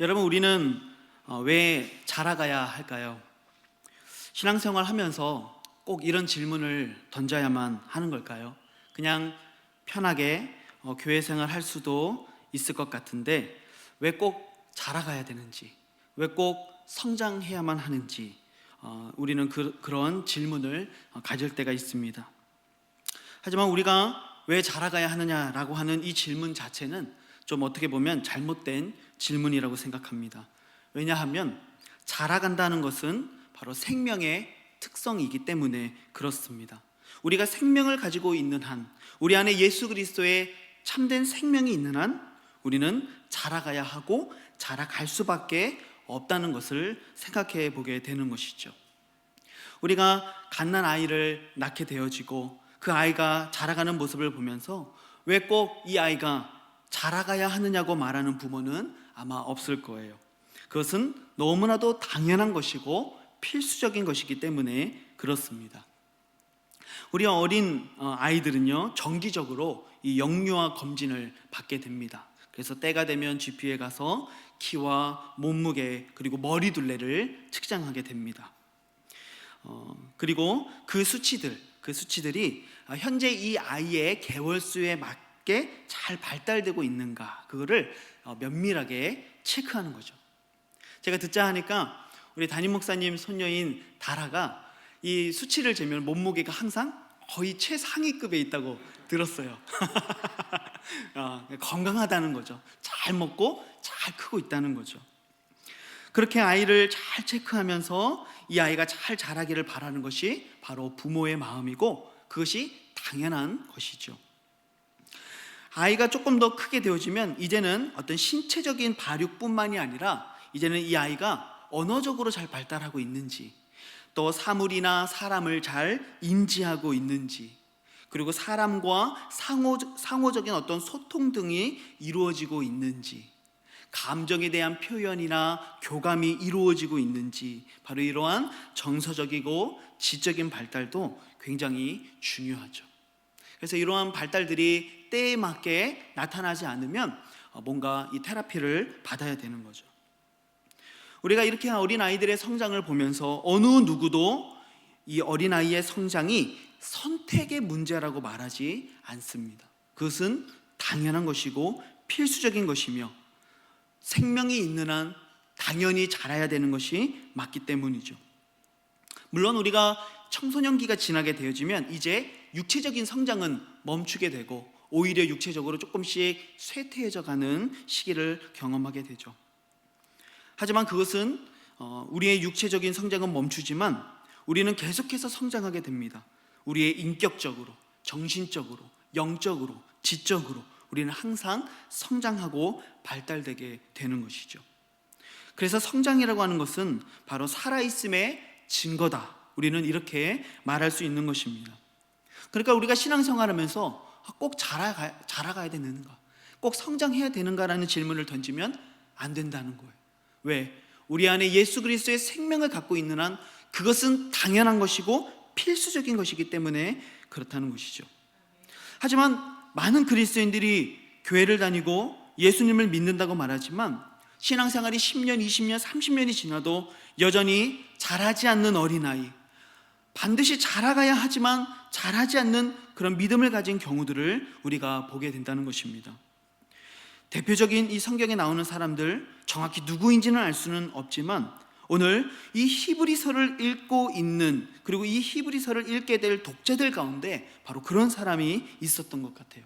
여러분, 우리는 왜 자라가야 할까요? 신앙생활 하면서 꼭 이런 질문을 던져야만 하는 걸까요? 그냥 편하게 교회 생활 할 수도 있을 것 같은데 왜 꼭 자라가야 되는지, 왜 꼭 성장해야만 하는지 우리는 그런 질문을 가질 때가 있습니다. 하지만 우리가 왜 자라가야 하느냐라고 하는 이 질문 자체는 좀 어떻게 보면 잘못된 질문이라고 생각합니다. 왜냐하면 자라간다는 것은 바로 생명의 특성이기 때문에 그렇습니다. 우리가 생명을 가지고 있는 한, 우리 안에 예수 그리스도의 참된 생명이 있는 한 우리는 자라가야 하고 자라갈 수밖에 없다는 것을 생각해 보게 되는 것이죠. 우리가 갓난 아이를 낳게 되어지고 그 아이가 자라가는 모습을 보면서 왜 꼭 이 아이가 자라가야 하느냐고 말하는 부모는 아마 없을 거예요. 그것은 너무나도 당연한 것이고 필수적인 것이기 때문에 그렇습니다. 우리 어린 아이들은요, 정기적으로 이 영유아 검진을 받게 됩니다. 그래서 때가 되면 GP에 가서 키와 몸무게 그리고 머리 둘레를 측정하게 됩니다. 그리고 그 수치들이 현재 이 아이의 개월수에 맞게 잘 발달되고 있는가, 그거를 면밀하게 체크하는 거죠. 제가 듣자 하니까 우리 담임 목사님 손녀인 다라가 이 수치를 재면 몸무게가 항상 거의 최상위급에 있다고 들었어요. 건강하다는 거죠. 잘 먹고 잘 크고 있다는 거죠. 그렇게 아이를 잘 체크하면서 이 아이가 잘 자라기를 바라는 것이 바로 부모의 마음이고 그것이 당연한 것이죠. 아이가 조금 더 크게 되어지면 이제는 어떤 신체적인 발육뿐만이 아니라 이제는 이 아이가 언어적으로 잘 발달하고 있는지, 또 사물이나 사람을 잘 인지하고 있는지, 그리고 사람과 상호적인 어떤 소통 등이 이루어지고 있는지, 감정에 대한 표현이나 교감이 이루어지고 있는지, 바로 이러한 정서적이고 지적인 발달도 굉장히 중요하죠. 그래서 이러한 발달들이 때에 맞게 나타나지 않으면 뭔가 이 테라피를 받아야 되는 거죠. 우리가 이렇게 어린아이들의 성장을 보면서 어느 누구도 이 어린아이의 성장이 선택의 문제라고 말하지 않습니다. 그것은 당연한 것이고 필수적인 것이며 생명이 있는 한 당연히 자라야 되는 것이 맞기 때문이죠. 물론 우리가 청소년기가 지나게 되어지면 이제 육체적인 성장은 멈추게 되고 오히려 육체적으로 조금씩 쇠퇴해져 가는 시기를 경험하게 되죠. 하지만 그것은 우리의 육체적인 성장은 멈추지만 우리는 계속해서 성장하게 됩니다. 우리의 인격적으로, 정신적으로, 영적으로, 지적으로 우리는 항상 성장하고 발달되게 되는 것이죠. 그래서 성장이라고 하는 것은 바로 살아있음의 증거다, 우리는 이렇게 말할 수 있는 것입니다. 그러니까 우리가 신앙생활하면서 꼭 자라가야 되는가, 꼭 성장해야 되는가라는 질문을 던지면 안 된다는 거예요. 왜? 우리 안에 예수 그리스도의 생명을 갖고 있는 한 그것은 당연한 것이고 필수적인 것이기 때문에 그렇다는 것이죠. 하지만 많은 그리스도인들이 교회를 다니고 예수님을 믿는다고 말하지만 신앙생활이 10년, 20년, 30년이 지나도 여전히 자라지 않는 어린아이, 반드시 자라가야 하지만 자라지 않는 그런 믿음을 가진 경우들을 우리가 보게 된다는 것입니다. 대표적인 이 성경에 나오는 사람들, 정확히 누구인지는 알 수는 없지만 오늘 이 히브리서를 읽고 있는, 그리고 이 히브리서를 읽게 될 독자들 가운데 바로 그런 사람이 있었던 것 같아요.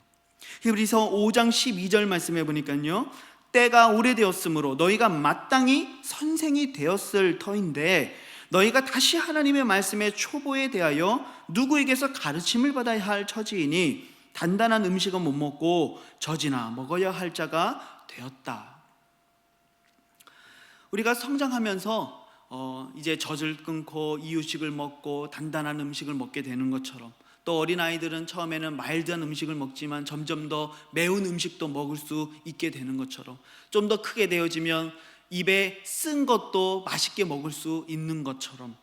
히브리서 5장 12절 말씀해 보니까요, 때가 오래되었으므로 너희가 마땅히 선생이 되었을 터인데 너희가 다시 하나님의 말씀의 초보에 대하여 누구에게서 가르침을 받아야 할 처지이니 단단한 음식은 못 먹고 젖이나 먹어야 할 자가 되었다. 우리가 성장하면서 이제 젖을 끊고 이유식을 먹고 단단한 음식을 먹게 되는 것처럼, 또 어린아이들은 처음에는 마일드한 음식을 먹지만 점점 더 매운 음식도 먹을 수 있게 되는 것처럼, 좀 더 크게 되어지면 입에 쓴 것도 맛있게 먹을 수 있는 것처럼,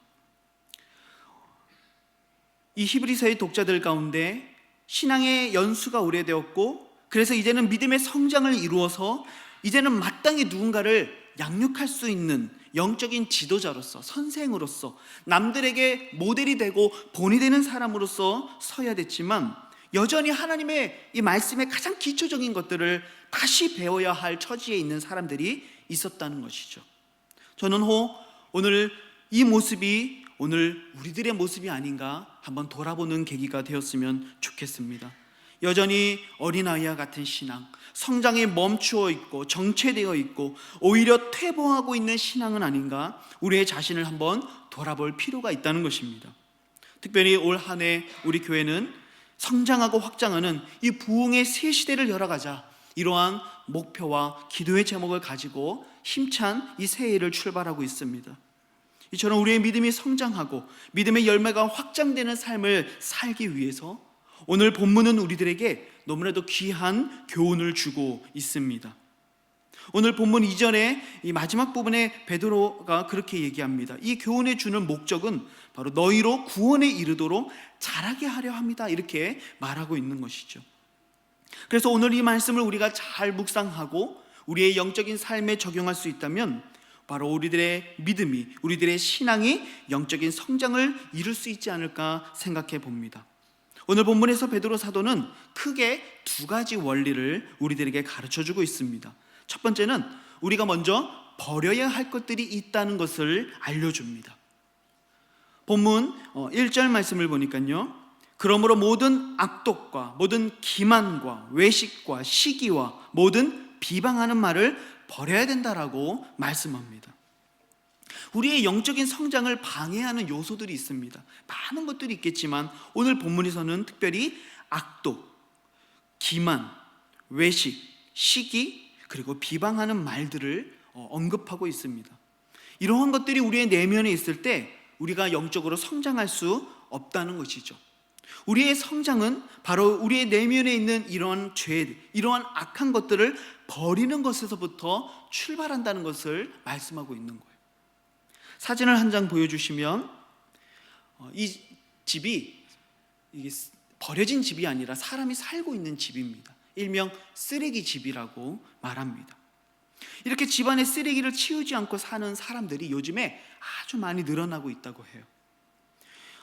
이 히브리서의 독자들 가운데 신앙의 연수가 오래되었고 그래서 이제는 믿음의 성장을 이루어서 이제는 마땅히 누군가를 양육할 수 있는 영적인 지도자로서, 선생으로서, 남들에게 모델이 되고 본이 되는 사람으로서 서야 됐지만, 여전히 하나님의 이 말씀의 가장 기초적인 것들을 다시 배워야 할 처지에 있는 사람들이 있었다는 것이죠. 저는 오늘 이 모습이 오늘 우리들의 모습이 아닌가 한번 돌아보는 계기가 되었으면 좋겠습니다. 여전히 어린아이와 같은 신앙, 성장에 멈추어 있고 정체되어 있고 오히려 퇴보하고 있는 신앙은 아닌가, 우리의 자신을 한번 돌아볼 필요가 있다는 것입니다. 특별히 올 한 해 우리 교회는 성장하고 확장하는 이 부흥의 새 시대를 열어가자, 이러한 목표와 기도의 제목을 가지고 힘찬 이 새해를 출발하고 있습니다. 이처럼 우리의 믿음이 성장하고 믿음의 열매가 확장되는 삶을 살기 위해서 오늘 본문은 우리들에게 너무나도 귀한 교훈을 주고 있습니다. 오늘 본문 이전에 이 마지막 부분에 베드로가 그렇게 얘기합니다. 이 교훈에 주는 목적은 바로 너희로 구원에 이르도록 자라게 하려 합니다, 이렇게 말하고 있는 것이죠. 그래서 오늘 이 말씀을 우리가 잘 묵상하고 우리의 영적인 삶에 적용할 수 있다면 바로 우리들의 믿음이, 우리들의 신앙이 영적인 성장을 이룰 수 있지 않을까 생각해 봅니다. 오늘 본문에서 베드로 사도는 크게 두 가지 원리를 우리들에게 가르쳐주고 있습니다. 첫 번째는 우리가 먼저 버려야 할 것들이 있다는 것을 알려줍니다. 본문 1절 말씀을 보니까요, 그러므로 모든 악독과 모든 기만과 외식과 시기와 모든 비방하는 말을 버려야 된다라고 말씀합니다. 우리의 영적인 성장을 방해하는 요소들이 있습니다. 많은 것들이 있겠지만 오늘 본문에서는 특별히 악독, 기만, 외식, 시기, 그리고 비방하는 말들을 언급하고 있습니다. 이러한 것들이 우리의 내면에 있을 때 우리가 영적으로 성장할 수 없다는 것이죠. 우리의 성장은 바로 우리의 내면에 있는 이러한 죄, 이러한 악한 것들을 버리는 것에서부터 출발한다는 것을 말씀하고 있는 거예요. 사진을 한 장 보여주시면 이 집이 이게 버려진 집이 아니라 사람이 살고 있는 집입니다. 일명 쓰레기 집이라고 말합니다. 이렇게 집안에 쓰레기를 치우지 않고 사는 사람들이 요즘에 아주 많이 늘어나고 있다고 해요.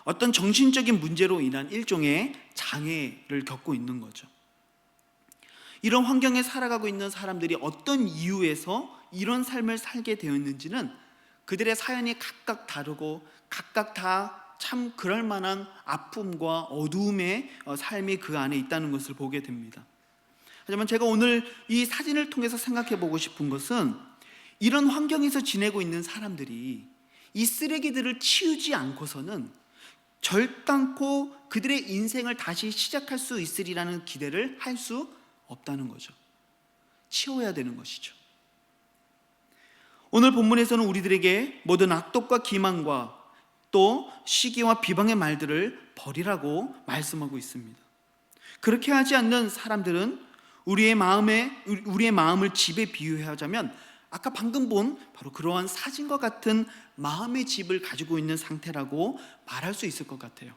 어떤 정신적인 문제로 인한 일종의 장애를 겪고 있는 거죠. 이런 환경에 살아가고 있는 사람들이 어떤 이유에서 이런 삶을 살게 되었는지는 그들의 사연이 각각 다르고 각각 다 참 그럴 만한 아픔과 어두움의 삶이 그 안에 있다는 것을 보게 됩니다. 하지만 제가 오늘 이 사진을 통해서 생각해 보고 싶은 것은 이런 환경에서 지내고 있는 사람들이 이 쓰레기들을 치우지 않고서는 절단코 그들의 인생을 다시 시작할 수 있으리라는 기대를 할 수 없다는 거죠. 치워야 되는 것이죠. 오늘 본문에서는 우리들에게 모든 악독과 기만과 또 시기와 비방의 말들을 버리라고 말씀하고 있습니다. 그렇게 하지 않는 사람들은 우리의 마음을 집에 비유하자면 아까 방금 본 바로 그러한 사진과 같은 마음의 집을 가지고 있는 상태라고 말할 수 있을 것 같아요.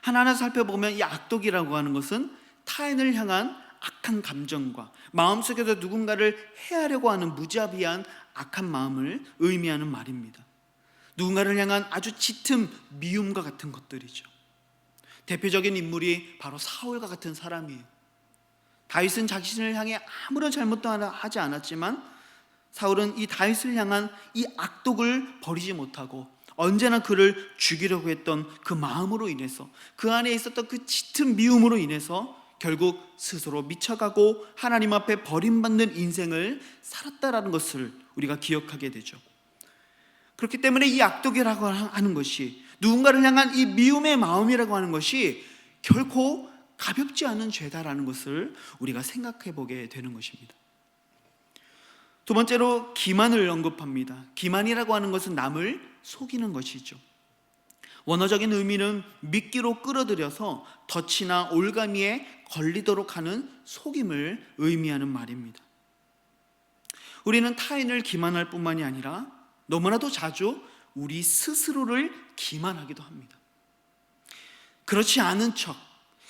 하나하나 살펴보면 이 악독이라고 하는 것은 타인을 향한 악한 감정과 마음속에서 누군가를 해하려고 하는 무자비한 악한 마음을 의미하는 말입니다. 누군가를 향한 아주 짙은 미움과 같은 것들이죠. 대표적인 인물이 바로 사울과 같은 사람이에요. 다윗은 자신을 향해 아무런 잘못도 하지 않았지만 사울은 이 다윗을 향한 이 악독을 버리지 못하고 언제나 그를 죽이려고 했던 그 마음으로 인해서, 그 안에 있었던 그 짙은 미움으로 인해서 결국 스스로 미쳐가고 하나님 앞에 버림받는 인생을 살았다라는 것을 우리가 기억하게 되죠. 그렇기 때문에 이 악독이라고 하는 것이, 누군가를 향한 이 미움의 마음이라고 하는 것이 결코 가볍지 않은 죄다라는 것을 우리가 생각해 보게 되는 것입니다. 두 번째로 기만을 언급합니다. 기만이라고 하는 것은 남을 속이는 것이죠. 원어적인 의미는 미끼로 끌어들여서 덫이나 올가미에 걸리도록 하는 속임을 의미하는 말입니다. 우리는 타인을 기만할 뿐만이 아니라 너무나도 자주 우리 스스로를 기만하기도 합니다. 그렇지 않은 척,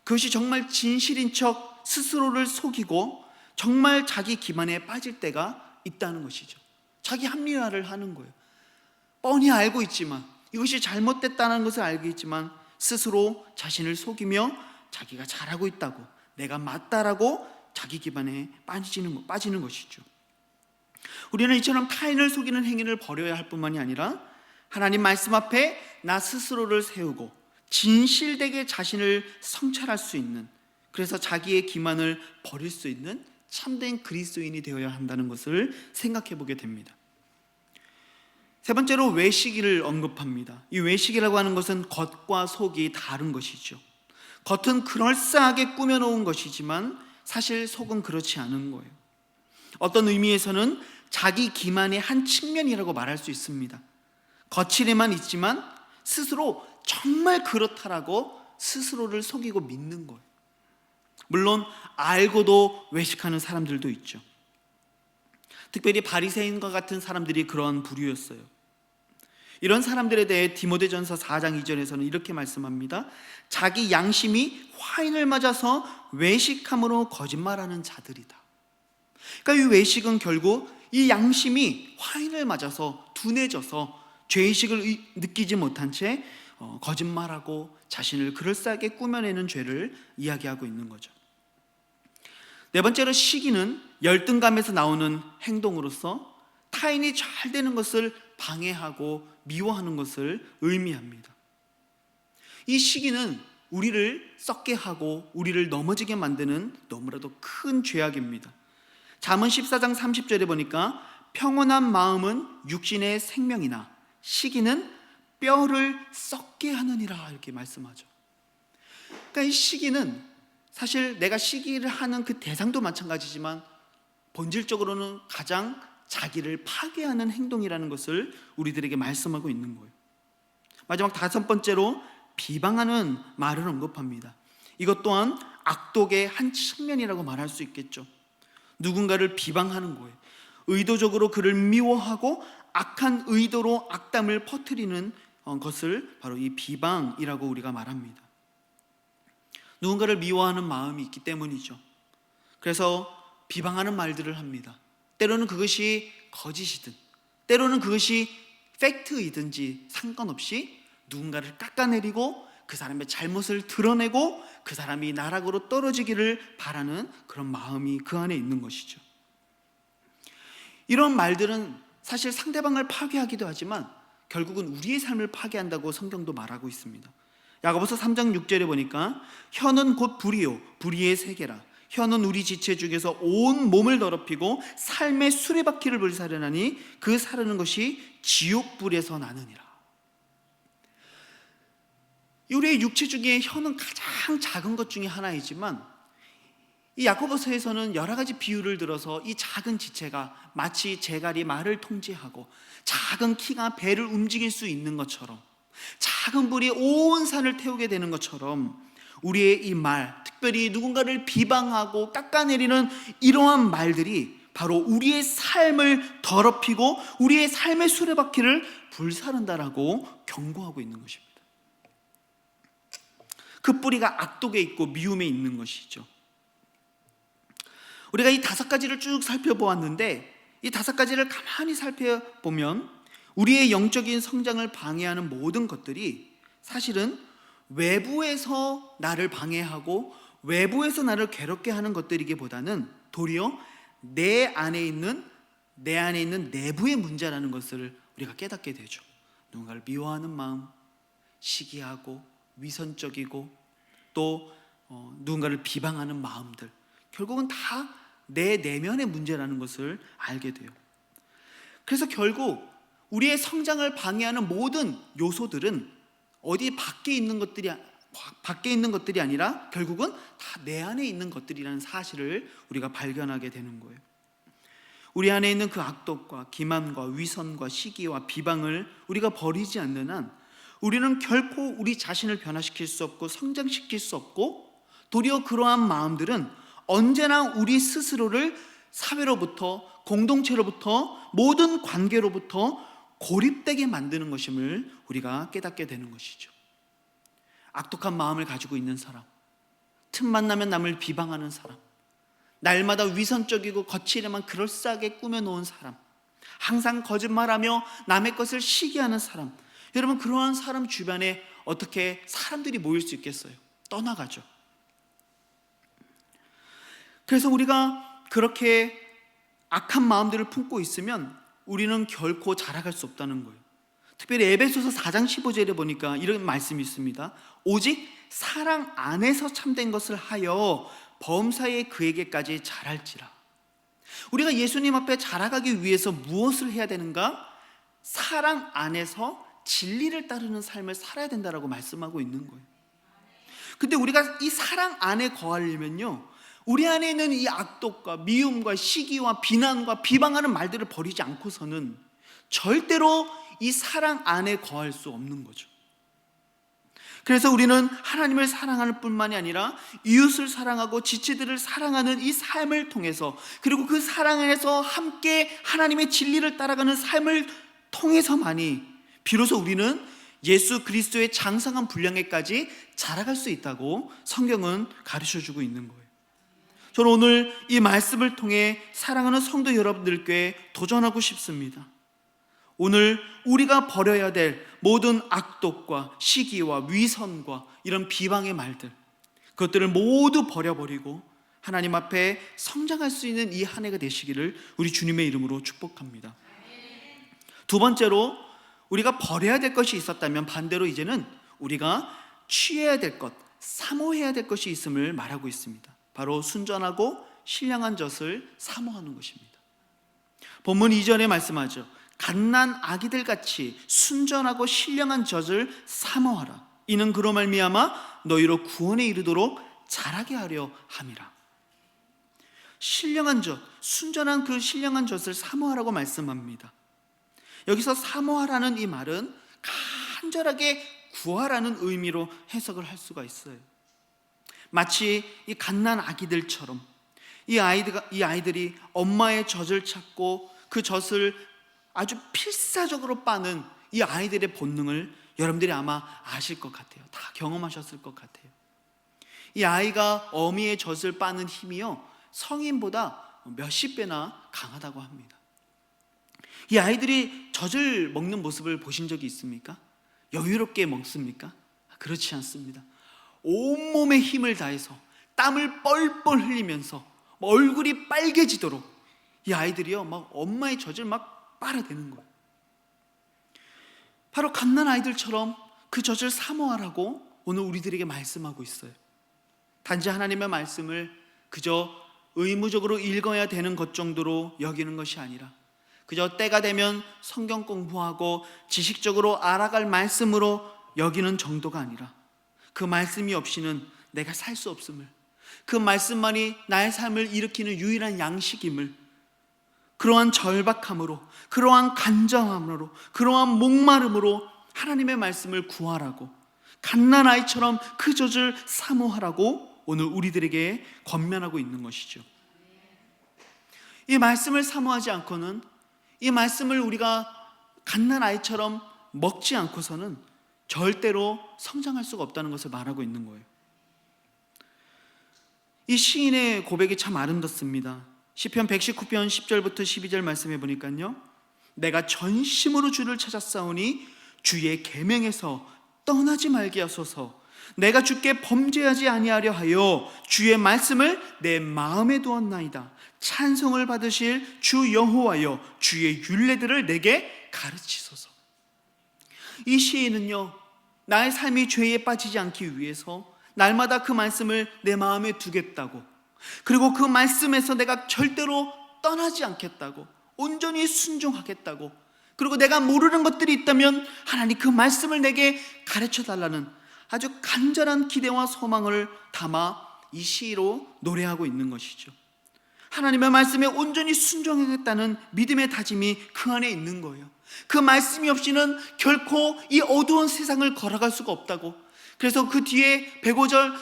그것이 정말 진실인 척 스스로를 속이고 정말 자기 기만에 빠질 때가 있다는 것이죠. 자기 합리화를 하는 거예요. 뻔히 알고 있지만, 이것이 잘못됐다는 것을 알고 있지만 스스로 자신을 속이며 자기가 잘하고 있다고, 내가 맞다라고 자기 기반에 빠지는 것이죠. 우리는 이처럼 타인을 속이는 행위를 버려야 할 뿐만이 아니라 하나님 말씀 앞에 나 스스로를 세우고 진실되게 자신을 성찰할 수 있는, 그래서 자기의 기만을 버릴 수 있는 참된 그리스도인이 되어야 한다는 것을 생각해 보게 됩니다. 세 번째로 외식을 언급합니다. 이 외식이라고 하는 것은 겉과 속이 다른 것이죠. 겉은 그럴싸하게 꾸며놓은 것이지만 사실 속은 그렇지 않은 거예요. 어떤 의미에서는 자기 기만의 한 측면이라고 말할 수 있습니다. 거칠에만 있지만 스스로 정말 그렇다라고 스스로를 속이고 믿는 거예요. 물론 알고도 외식하는 사람들도 있죠. 특별히 바리새인과 같은 사람들이 그런 부류였어요. 이런 사람들에 대해 디모데전서 4장 2절에서는 이렇게 말씀합니다. 자기 양심이 화인을 맞아서 외식함으로 거짓말하는 자들이다. 그러니까 이 외식은 결국 이 양심이 화인을 맞아서 둔해져서 죄의식을 느끼지 못한 채 거짓말하고 자신을 그럴싸하게 꾸며내는 죄를 이야기하고 있는 거죠. 네 번째로 시기는 열등감에서 나오는 행동으로서 타인이 잘 되는 것을 방해하고 미워하는 것을 의미합니다. 이 시기는 우리를 썩게 하고 우리를 넘어지게 만드는 너무나도 큰 죄악입니다. 잠언 14장 30절에 보니까 평온한 마음은 육신의 생명이나 시기는 뼈를 썩게 하느니라, 이렇게 말씀하죠. 그러니까 이 시기는 사실 내가 시기를 하는 그 대상도 마찬가지지만 본질적으로는 가장 자기를 파괴하는 행동이라는 것을 우리들에게 말씀하고 있는 거예요. 마지막 다섯 번째로 비방하는 말을 언급합니다. 이것 또한 악독의 한 측면이라고 말할 수 있겠죠. 누군가를 비방하는 거예요. 의도적으로 그를 미워하고 악한 의도로 악담을 퍼뜨리는 것을 바로 이 비방이라고 우리가 말합니다. 누군가를 미워하는 마음이 있기 때문이죠. 그래서 비방하는 말들을 합니다. 때로는 그것이 거짓이든 때로는 그것이 팩트이든지 상관없이 누군가를 깎아내리고 그 사람의 잘못을 드러내고 그 사람이 나락으로 떨어지기를 바라는 그런 마음이 그 안에 있는 것이죠. 이런 말들은 사실 상대방을 파괴하기도 하지만 결국은 우리의 삶을 파괴한다고 성경도 말하고 있습니다. 야고보서 3장 6절에 보니까 혀는 곧 불이요 불의의 세계라. 혀는 우리 지체 중에서 온 몸을 더럽히고 삶의 수레바퀴를 불사르나니 그 사르는 것이 지옥불에서 나느니라. 우리의 육체 중에 혀는 가장 작은 것 중에 하나이지만 이 야고보서에서는 여러 가지 비유를 들어서 이 작은 지체가 마치 제갈이 말을 통제하고 작은 키가 배를 움직일 수 있는 것처럼, 작은 불이 온 산을 태우게 되는 것처럼 우리의 이 말, 특별히 누군가를 비방하고 깎아내리는 이러한 말들이 바로 우리의 삶을 더럽히고 우리의 삶의 수레바퀴를 불사른다라고 경고하고 있는 것입니다. 그 뿌리가 악독에 있고 미움에 있는 것이죠. 우리가 이 다섯 가지를 쭉 살펴보았는데 이 다섯 가지를 가만히 살펴보면 우리의 영적인 성장을 방해하는 모든 것들이 사실은 외부에서 나를 방해하고 외부에서 나를 괴롭게 하는 것들이기보다는 도리어 내 안에 있는 내부의 문제라는 것을 우리가 깨닫게 되죠. 누군가를 미워하는 마음, 시기하고 위선적이고 또 누군가를 비방하는 마음들, 결국은 다 내 내면의 문제라는 것을 알게 돼요. 그래서 결국 우리의 성장을 방해하는 모든 요소들은 어디 밖에 있는 것들이 아니라 결국은 다 내 안에 있는 것들이라는 사실을 우리가 발견하게 되는 거예요. 우리 안에 있는 그 악독과 기만과 위선과 시기와 비방을 우리가 버리지 않는 한 우리는 결코 우리 자신을 변화시킬 수 없고 성장시킬 수 없고, 도리어 그러한 마음들은 언제나 우리 스스로를 사회로부터, 공동체로부터, 모든 관계로부터 고립되게 만드는 것임을 우리가 깨닫게 되는 것이죠. 악독한 마음을 가지고 있는 사람, 틈만 나면 남을 비방하는 사람, 날마다 위선적이고 거칠에만 그럴싸하게 꾸며놓은 사람, 항상 거짓말하며 남의 것을 시기하는 사람, 여러분 그러한 사람 주변에 어떻게 사람들이 모일 수 있겠어요? 떠나가죠. 그래서 우리가 그렇게 악한 마음들을 품고 있으면 우리는 결코 자라갈 수 없다는 거예요. 특별히 에베소서 4장 15절에 보니까 이런 말씀이 있습니다. 오직 사랑 안에서 참된 것을 하여 범사에 그에게까지 자랄지라. 우리가 예수님 앞에 자라가기 위해서 무엇을 해야 되는가? 사랑 안에서 진리를 따르는 삶을 살아야 된다라고 말씀하고 있는 거예요. 근데 우리가 이 사랑 안에 거하려면요, 우리 안에 있는 이 악독과 미움과 시기와 비난과 비방하는 말들을 버리지 않고서는 절대로 이 사랑 안에 거할 수 없는 거죠. 그래서 우리는 하나님을 사랑하는 뿐만이 아니라 이웃을 사랑하고 지체들을 사랑하는 이 삶을 통해서, 그리고 그 사랑 안에서 함께 하나님의 진리를 따라가는 삶을 통해서만이 비로소 우리는 예수 그리스도의 장성한 분량에까지 자라갈 수 있다고 성경은 가르쳐주고 있는 거예요. 저는 오늘 이 말씀을 통해 사랑하는 성도 여러분들께 도전하고 싶습니다. 오늘 우리가 버려야 될 모든 악독과 시기와 위선과 이런 비방의 말들, 그것들을 모두 버려버리고 하나님 앞에 성장할 수 있는 이 한 해가 되시기를 우리 주님의 이름으로 축복합니다. 두 번째로, 우리가 버려야 될 것이 있었다면 반대로 이제는 우리가 취해야 될 것, 사모해야 될 것이 있음을 말하고 있습니다. 바로 순전하고 신령한 젖을 사모하는 것입니다. 본문 2절에 말씀하죠. 갓난 아기들 같이 순전하고 신령한 젖을 사모하라. 이는 그로 말미암아 너희로 구원에 이르도록 자라게 하려 함이라. 신령한 젖, 순전한 그 신령한 젖을 사모하라고 말씀합니다. 여기서 사모하라는 이 말은 간절하게 구하라는 의미로 해석을 할 수가 있어요. 마치 이 갓난 아기들처럼 이 아이들이 엄마의 젖을 찾고 그 젖을 아주 필사적으로 빠는 이 아이들의 본능을 여러분들이 아마 아실 것 같아요. 다 경험하셨을 것 같아요. 이 아이가 어미의 젖을 빠는 힘이요, 성인보다 몇십 배나 강하다고 합니다. 이 아이들이 젖을 먹는 모습을 보신 적이 있습니까? 여유롭게 먹습니까? 그렇지 않습니다. 온몸에 힘을 다해서 땀을 뻘뻘 흘리면서 얼굴이 빨개지도록 이 아이들이요 막 엄마의 젖을 막 빨아대는 거예요. 바로 갓난 아이들처럼 그 젖을 사모하라고 오늘 우리들에게 말씀하고 있어요. 단지 하나님의 말씀을 그저 의무적으로 읽어야 되는 것 정도로 여기는 것이 아니라, 그저 때가 되면 성경 공부하고 지식적으로 알아갈 말씀으로 여기는 정도가 아니라, 그 말씀이 없이는 내가 살 수 없음을, 그 말씀만이 나의 삶을 일으키는 유일한 양식임을, 그러한 절박함으로, 그러한 간절함으로, 그러한 목마름으로 하나님의 말씀을 구하라고, 갓난아이처럼 그 젖을 사모하라고 오늘 우리들에게 권면하고 있는 것이죠. 이 말씀을 사모하지 않고는, 이 말씀을 우리가 갓난아이처럼 먹지 않고서는 절대로 성장할 수가 없다는 것을 말하고 있는 거예요. 이 시인의 고백이 참 아름답습니다. 시편 119편 10절부터 12절 말씀해 보니까요, 내가 전심으로 주를 찾았사오니 주의 계명에서 떠나지 말게 하소서. 내가 주께 범죄하지 아니하려 하여 주의 말씀을 내 마음에 두었나이다. 찬송을 받으실 주 여호와여, 주의 율례들을 내게 가르치소서. 이 시인은요, 나의 삶이 죄에 빠지지 않기 위해서 날마다 그 말씀을 내 마음에 두겠다고, 그리고 그 말씀에서 내가 절대로 떠나지 않겠다고, 온전히 순종하겠다고, 그리고 내가 모르는 것들이 있다면 하나님 그 말씀을 내게 가르쳐 달라는 아주 간절한 기대와 소망을 담아 이 시로 노래하고 있는 것이죠. 하나님의 말씀에 온전히 순종하겠다는 믿음의 다짐이 그 안에 있는 거예요. 그 말씀이 없이는 결코 이 어두운 세상을 걸어갈 수가 없다고. 그래서 그 뒤에 105절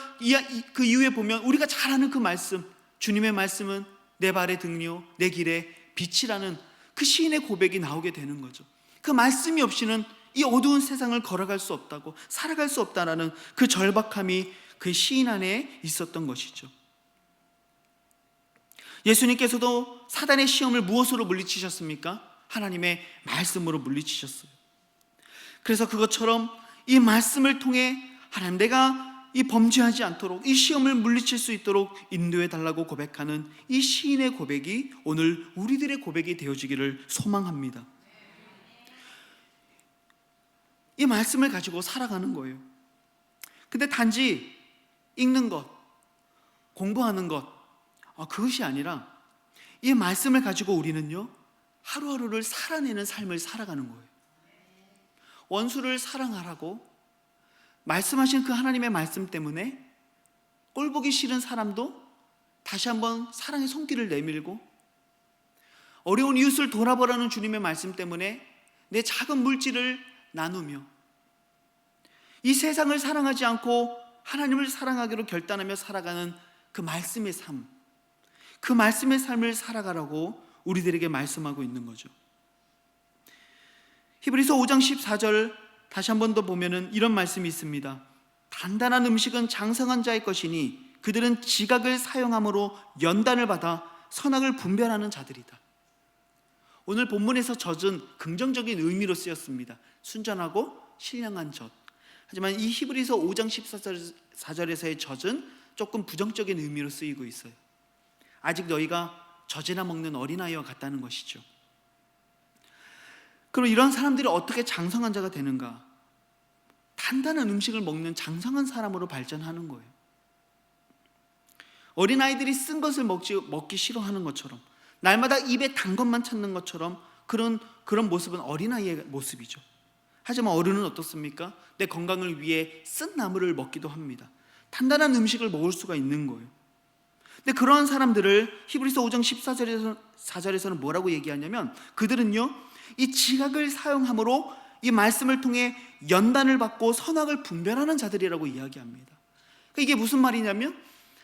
그 이후에 보면 우리가 잘 아는 그 말씀, 주님의 말씀은 내 발의 등이요 내 길의 빛이라는 그 시인의 고백이 나오게 되는 거죠. 그 말씀이 없이는 이 어두운 세상을 걸어갈 수 없다고, 살아갈 수 없다라는 그 절박함이 그 시인 안에 있었던 것이죠. 예수님께서도 사단의 시험을 무엇으로 물리치셨습니까? 하나님의 말씀으로 물리치셨어요. 그래서 그것처럼 이 말씀을 통해 하나님, 내가 이 범죄하지 않도록 이 시험을 물리칠 수 있도록 인도해 달라고 고백하는 이 시인의 고백이 오늘 우리들의 고백이 되어지기를 소망합니다. 이 말씀을 가지고 살아가는 거예요. 근데 단지 읽는 것, 공부하는 것, 그것이 아니라 이 말씀을 가지고 우리는요, 하루하루를 살아내는 삶을 살아가는 거예요. 원수를 사랑하라고 말씀하신 그 하나님의 말씀 때문에 꼴보기 싫은 사람도 다시 한번 사랑의 손길을 내밀고, 어려운 이웃을 돌아보라는 주님의 말씀 때문에 내 작은 물질을 나누며, 이 세상을 사랑하지 않고 하나님을 사랑하기로 결단하며 살아가는 그 말씀의 삶, 그 말씀의 삶을 살아가라고 우리들에게 말씀하고 있는 거죠. 히브리서 5장 14절 다시 한 번 더 보면은 이런 말씀이 있습니다. 단단한 음식은 장성한 자의 것이니 그들은 지각을 사용함으로 연단을 받아 선악을 분별하는 자들이다. 오늘 본문에서 젖은 긍정적인 의미로 쓰였습니다. 순전하고 신령한 젖. 하지만 이 히브리서 5장 14절에서의 젖은 조금 부정적인 의미로 쓰이고 있어요. 아직 너희가 젖이나 먹는 어린아이와 같다는 것이죠. 그럼 이런 사람들이 어떻게 장성한 자가 되는가? 단단한 음식을 먹는 장성한 사람으로 발전하는 거예요. 어린아이들이 쓴 것을 먹기 싫어하는 것처럼, 날마다 입에 단 것만 찾는 것처럼 그런 모습은 어린아이의 모습이죠. 하지만 어른은 어떻습니까? 내 건강을 위해 쓴 나물을 먹기도 합니다. 단단한 음식을 먹을 수가 있는 거예요. 근데 그러한 사람들을 히브리서 5장 14절에서는 뭐라고 얘기하냐면, 그들은요, 이 지각을 사용함으로 이 말씀을 통해 연단을 받고 선악을 분별하는 자들이라고 이야기합니다. 그러니까 이게 무슨 말이냐면,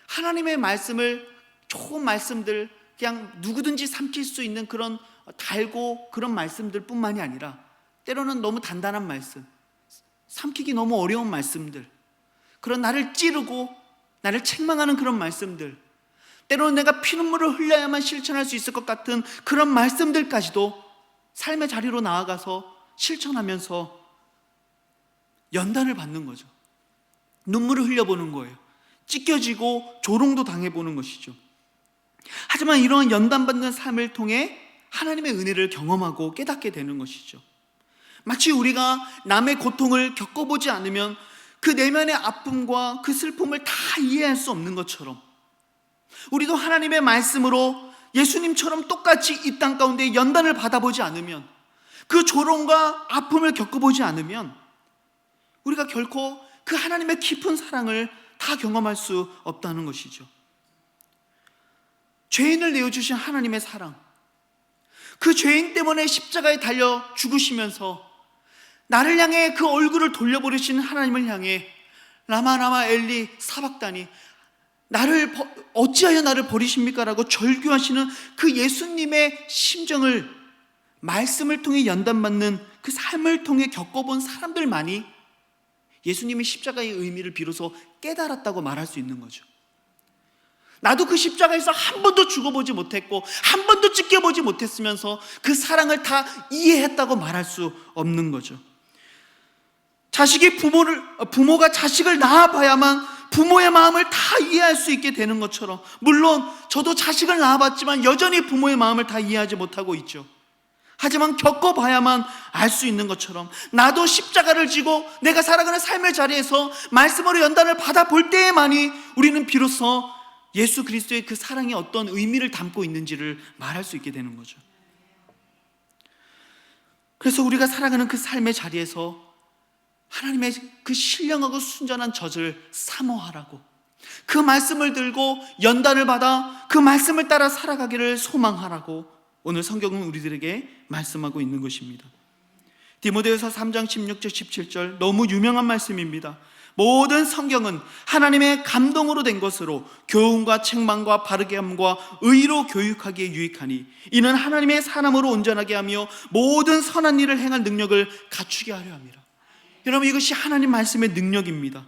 하나님의 말씀을, 좋은 말씀들, 그냥 누구든지 삼킬 수 있는 그런 달고 그런 말씀들 뿐만이 아니라, 때로는 너무 단단한 말씀, 삼키기 너무 어려운 말씀들, 그런 나를 찌르고 나를 책망하는 그런 말씀들, 때로는 내가 피눈물을 흘려야만 실천할 수 있을 것 같은 그런 말씀들까지도 삶의 자리로 나아가서 실천하면서 연단을 받는 거죠. 눈물을 흘려보는 거예요. 찢겨지고 조롱도 당해보는 것이죠. 하지만 이러한 연단받는 삶을 통해 하나님의 은혜를 경험하고 깨닫게 되는 것이죠. 마치 우리가 남의 고통을 겪어보지 않으면 그 내면의 아픔과 그 슬픔을 다 이해할 수 없는 것처럼, 우리도 하나님의 말씀으로 예수님처럼 똑같이 이 땅 가운데 연단을 받아보지 않으면, 그 조롱과 아픔을 겪어보지 않으면 우리가 결코 그 하나님의 깊은 사랑을 다 경험할 수 없다는 것이죠. 죄인을 내어주신 하나님의 사랑, 그 죄인 때문에 십자가에 달려 죽으시면서 나를 향해 그 얼굴을 돌려버리신 하나님을 향해 라마 엘리 사박다니, 어찌하여 나를 버리십니까? 라고 절규하시는 그 예수님의 심정을 말씀을 통해 연단받는 그 삶을 통해 겪어본 사람들만이 예수님의 십자가의 의미를 비로소 깨달았다고 말할 수 있는 거죠. 나도 그 십자가에서 한 번도 죽어보지 못했고 한 번도 찢겨보지 못했으면서 그 사랑을 다 이해했다고 말할 수 없는 거죠. 부모가 자식을 낳아봐야만 부모의 마음을 다 이해할 수 있게 되는 것처럼, 물론 저도 자식을 낳아봤지만 여전히 부모의 마음을 다 이해하지 못하고 있죠. 하지만 겪어봐야만 알 수 있는 것처럼, 나도 십자가를 지고 내가 살아가는 삶의 자리에서 말씀으로 연단을 받아볼 때에만이 우리는 비로소 예수 그리스도의 그 사랑이 어떤 의미를 담고 있는지를 말할 수 있게 되는 거죠. 그래서 우리가 살아가는 그 삶의 자리에서 하나님의 그 신령하고 순전한 젖을 사모하라고, 그 말씀을 들고 연단을 받아 그 말씀을 따라 살아가기를 소망하라고 오늘 성경은 우리들에게 말씀하고 있는 것입니다. 디모데후서 3장 16절 17절 너무 유명한 말씀입니다. 모든 성경은 하나님의 감동으로 된 것으로 교훈과 책망과 바르게 함과 의로 교육하기에 유익하니 이는 하나님의 사람으로 온전하게 하며 모든 선한 일을 행할 능력을 갖추게 하려 함이라. 여러분, 이것이 하나님 말씀의 능력입니다.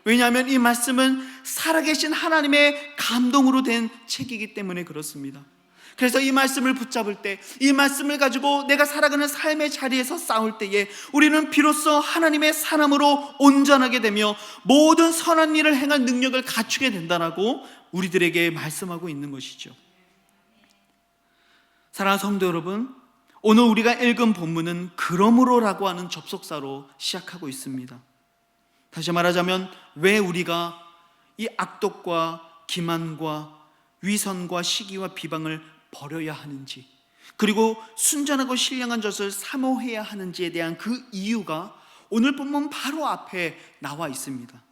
왜냐하면 이 말씀은 살아계신 하나님의 감동으로 된 책이기 때문에 그렇습니다. 그래서 이 말씀을 붙잡을 때, 이 말씀을 가지고 내가 살아가는 삶의 자리에서 싸울 때에 우리는 비로소 하나님의 사람으로 온전하게 되며 모든 선한 일을 행할 능력을 갖추게 된다라고 우리들에게 말씀하고 있는 것이죠. 사랑하는 성도 여러분, 오늘 우리가 읽은 본문은 그러므로라고 하는 접속사로 시작하고 있습니다. 다시 말하자면 왜 우리가 이 악독과 기만과 위선과 시기와 비방을 버려야 하는지, 그리고 순전하고 신령한 젖을 사모해야 하는지에 대한 그 이유가 오늘 본문 바로 앞에 나와 있습니다.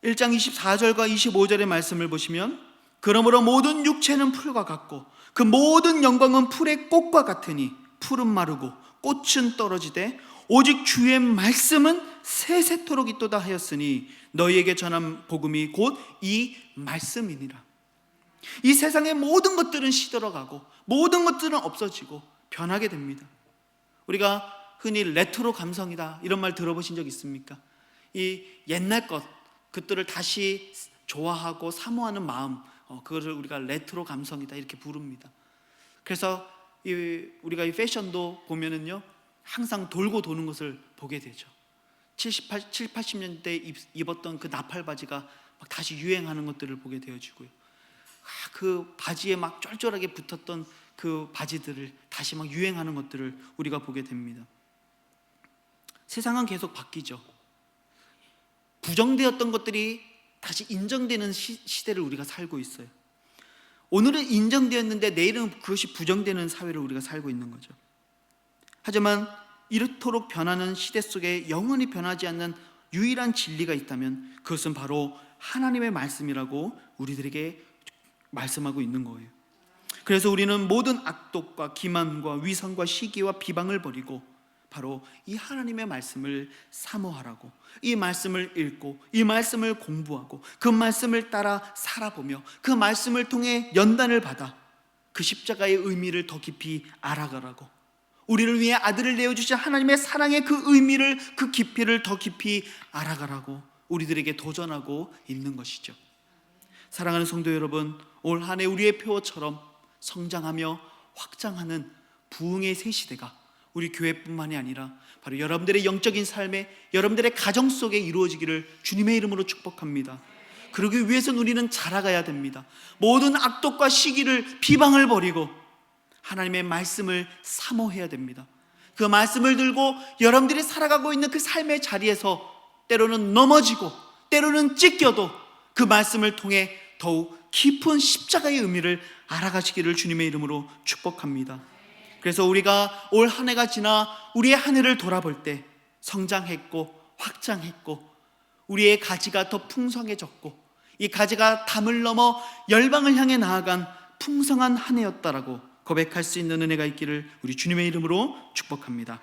1장 24절과 25절의 말씀을 보시면, 그러므로 모든 육체는 풀과 같고 그 모든 영광은 풀의 꽃과 같으니 풀은 마르고 꽃은 떨어지되 오직 주의 말씀은 세세토록 있도다 하였으니 너희에게 전한 복음이 곧 이 말씀이니라. 이 세상의 모든 것들은 시들어가고 모든 것들은 없어지고 변하게 됩니다. 우리가 흔히 레트로 감성이다 이런 말 들어보신 적 있습니까? 이 옛날 그것들을 다시 좋아하고 사모하는 마음, 그것을 우리가 레트로 감성이다 이렇게 부릅니다. 그래서 우리가 이 패션도 보면은요, 항상 돌고 도는 것을 보게 되죠. 70, 80년대 입었던 그 나팔 바지가 막 다시 유행하는 것들을 보게 되어지고요. 그 바지에 막 쫄쫄하게 붙었던 그 바지들을 다시 막 유행하는 것들을 우리가 보게 됩니다. 세상은 계속 바뀌죠. 부정되었던 것들이 다시 인정되는 시대를 우리가 살고 있어요. 오늘은 인정되었는데 내일은 그것이 부정되는 사회를 우리가 살고 있는 거죠. 하지만 이렇도록 변하는 시대 속에 영원히 변하지 않는 유일한 진리가 있다면 그것은 바로 하나님의 말씀이라고 우리들에게 말씀하고 있는 거예요. 그래서 우리는 모든 악독과 기만과 위선과 시기와 비방을 버리고 바로 이 하나님의 말씀을 사모하라고, 이 말씀을 읽고 이 말씀을 공부하고 그 말씀을 따라 살아보며 그 말씀을 통해 연단을 받아 그 십자가의 의미를 더 깊이 알아가라고, 우리를 위해 아들을 내어주신 하나님의 사랑의 그 의미를, 그 깊이를 더 깊이 알아가라고 우리들에게 도전하고 있는 것이죠. 사랑하는 성도 여러분, 올 한 해 우리의 표어처럼 성장하며 확장하는 부흥의 새 시대가 우리 교회뿐만이 아니라 바로 여러분들의 영적인 삶에, 여러분들의 가정 속에 이루어지기를 주님의 이름으로 축복합니다. 그러기 위해서는 우리는 자라가야 됩니다. 모든 악독과 시기를, 비방을 버리고 하나님의 말씀을 사모해야 됩니다. 그 말씀을 들고 여러분들이 살아가고 있는 그 삶의 자리에서 때로는 넘어지고 때로는 찢겨도 그 말씀을 통해 더욱 깊은 십자가의 의미를 알아가시기를 주님의 이름으로 축복합니다. 그래서 우리가 올 한 해가 지나 우리의 한 해를 돌아볼 때 성장했고 확장했고 우리의 가지가 더 풍성해졌고 이 가지가 담을 넘어 열방을 향해 나아간 풍성한 한 해였다라고 고백할 수 있는 은혜가 있기를 우리 주님의 이름으로 축복합니다.